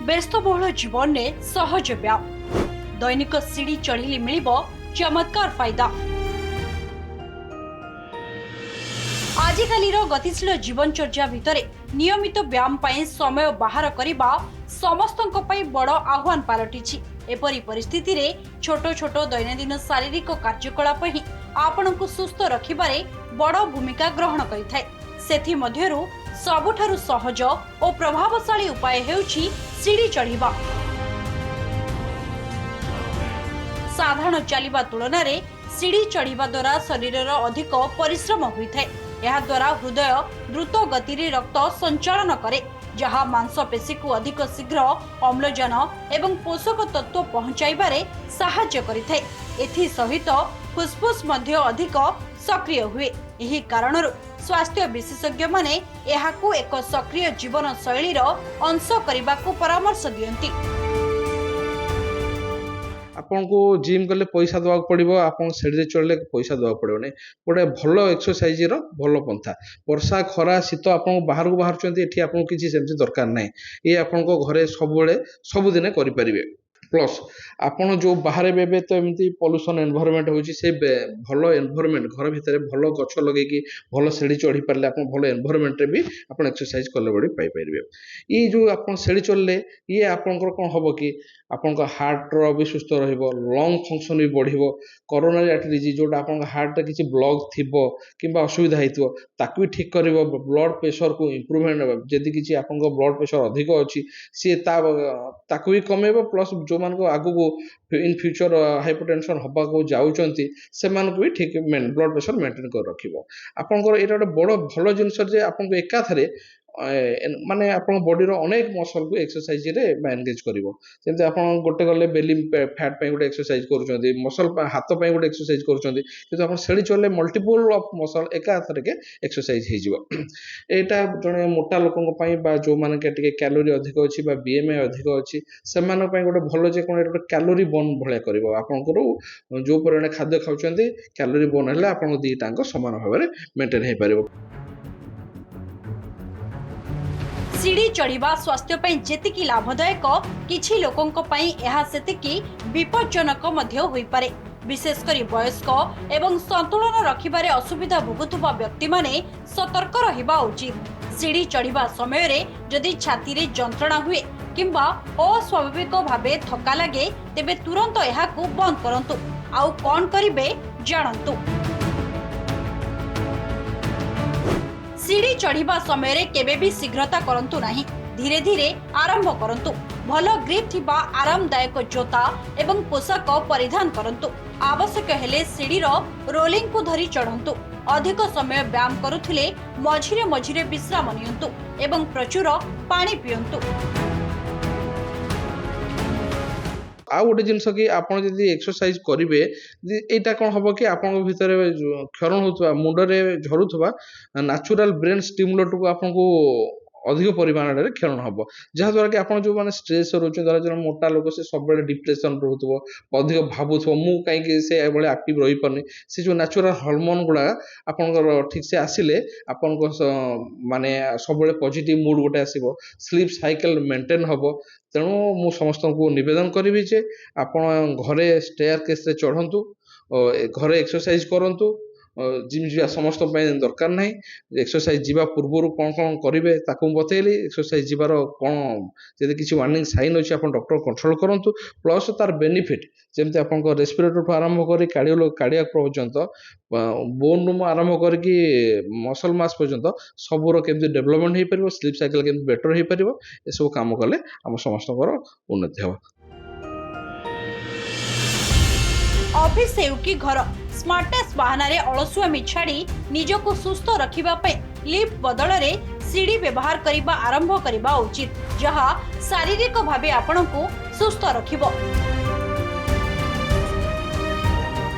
व्यस्तबहुल जीवन में सहज व्यायाम दैनिक सीढ़ी चढ़िले मिलिबो चमत्कार फायदा। आजिकालीर गतिशील जीवनचर्या भितरे नियमित व्यायाम पाई समय बाहर करबा समस्तक पई बड़ आह्वान पालटिछि। एपरी परिस्थिति रे छोट छोट दैनंदिन शारीरिक कार्यकलाप ही आपनकु सुस्थ रखिबारे बड़ भूमिका ग्रहण करिथाय। सेथि मध्यरु सबुठारु सहज और प्रभावशाली उपाय हेउछि सीढ़ी चढ़िबा। साधारण चलिबा तुलना रे सीढ़ी चढ़िबा द्वारा शरीरर अधिक परिश्रम होइथाय। यह द्वारा हृदय द्रुत गति रे रक्त संचालन करे, जहाँ मांसपेशी को अधिक शीघ्र अम्लजान एवं पोषक तत्व पहुंचाइबारे सहायता करिथाय। एथि सहित फुसफुस मध्य अधिक सक्रिय हुए। यही कारणरू स्वास्थ्य विशेषज्ञ माने एहाकू एक सक्रिय जीवन शैलीर अंश करबाकू परामर्श दियंती। आपन को जिम गले पैसा दवा पड़ो, आपन सीढ़ी चढ़ले पैसा दवा पड़ो नहीं। गोटे भल एक्सरसाइज रो भल पंथा। वर्षा खरा शीत आपन बाहर को बाहर एठी आपन किछि सेमति दरकार नाही। ये आपन को घरे सब दिन करि परिबे। प्लस आपन जो बाहर बेबे तो एमती पॉल्यूशन एनवायरनमेंट होची, से भल एनवायरनमेंट घर भितर भल गछ लगे कि भल सीढ़ी चढ़ी पारे आपन भल एनवायरनमेंट रे भी आपन एक्सरसाइज कले बड़ी पाई परिबे। ये जो आपन सीढ़ी चढ़ले ये आपन कोन हबो कि आपन को हार्ट रो भी सुस्थ रहइबो, लंग फंक्शन भी बढ़िबो, कोरोनरी आर्टरी डिजीज जोटा आपन हार्ट रे किछि ब्लॉक थिबो किबा असुविधा हेतिबो ताकू भी ठीक करबो। ब्लड प्रेशर को इंप्रूवमेंट जदी किछि आपन को ब्लड प्रेशर अधिक अछि से ताकू भी कमेबो। प्लस जो मान को आगु को इन फ्यूचर हाइपरटेंशन हबा को जाउचंती से मान को भी ठीक ब्लड प्रेशर मेंटेन कर रखिबो। आपन को एटा बड़ भलो जिंस जे आपन को एका थरे माने आपन बॉडी रो अनेक मसल को एक्सरसाइज रे एंगेज करिवो। जेंते आपन गोटे गले बेली फैट पे गोटे एक्सरसाइज करूचंती, मसल हाथ पे गोटे एक्सरसाइज करूचंती, किंतु आपन सेड़ी चले मल्टीपल ऑफ मसल एका थरे के एक्सरसाइज हे जिवो। एटा जने मोटा लोकन पई बा जो माने के टिके कैलोरी अधिक अछि बा बीएमआई अधिक अछि से मान पई गोटे भलो जे कोन गोटे कैलोरी बर्न भले करिवो। आपन को जो परिमाण खाद्य खाउचंती कैलोरी बर्न हले आपन दी टांग समान भाव में मेंटेन हे परिवो। सीढ़ी चढ़िबा स्वास्थ्य पई जेतिकी लाभदायक, किछि लोकंक पई एहा सेतिकी विपज्जनक मध्य होई पारे। विशेष करी वयस्क एवं संतुलन रखिबारे असुविधा भोगुथुबा व्यक्ति माने सतर्क रहिबा उचित। सीढ़ी चढ़िबा समय रे जदि छाती रे जंत्रणा हुए किंबा अस्वाभाविक भावे थका लागे तेबे तुरंत एहाकू बंद करंतु। आउ कोन करिवे जानंतु। सीढ़ी चढ़िबा समय रे केबे भी शीघ्रता करंतु नाही। धीरे धीरे आरंभ करंतु। भलो ग्रिप थिबा आरामदायक जोता एवं पोशाक परिधान करंतु। आवश्यक हेले सीढ़ी रो रोलिंग को धरी चढ़ंतु। अधिक समय व्यायाम करुथिले मझिरे मझिरे विश्राम नियंतु एवं प्रचुर पानी पियंतु। आ गोटे जिनस कि आपन जदि एक्सरसाइज करिवे एटा कोन हबो कि आपन भीतर क्षरण होतबा मुंड रे झरुतबा नेचुरल ब्रेन स्टिमुलेट को आपन को अधिक परिमाण रे क्षरण हबो। जहा द्वारा कि आपन जो माने स्ट्रेस रहउछ, द्वारा जन मोटा लोक से सब बेले डिप्रेशन रहउतबो, अधिक भाबुथबो मु काई कि से एबले एक्टिव रहि परनी। से जो नेचुरल हार्मोन गुडा आपन को ठीक से आसिले आपन को माने सब बेले पॉजिटिव मूड गोटे आसीबो, स्लीप साइकिल मेंटेन हबो। तेणु मु समस्त को निवेदन करी जे आपन घरे स्टेयर केस रे चढ़ंतु, घरे एक्सरसाइज करंतु। जिम जीवा समस्त दरकार नहीं। एक्सरसाइज जीवा पूर्व कौन कौन करेंगे ताकू बतैली। एक्सरसाइज जीवार कौन जब किसी वार्निंग साइन अच्छी आप डॉक्टर कंसल्ट करूँ। प्लस तार बेनिफिट जमती आप रेस्पिरेटर आरंभ कर कार्डियक पर्यंत बोन रूम आरंभ करके मसल मास पर्यंत सबूर केमती डेवलपमेंट हो पार, स्लीप साइकिल केमती बेटर हो पार, ये सब काम कले आम समस्त उन्नति हो। ऑफिस हेउ कि घर स्मार्टनेस बहाना रे अलसुआमी छाड़ी निजको सुस्थ रखिबा पे लिफ्ट बदल रे सीढ़ी व्यवहार करिबा आरंभ करिबा उचित, जहा शारीरिक भावे आपनकू सुस्थ रखिबो।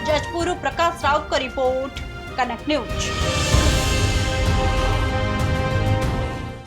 जजपुर प्रकाश राउत का रिपोर्ट, कनेक्ट न्यूज।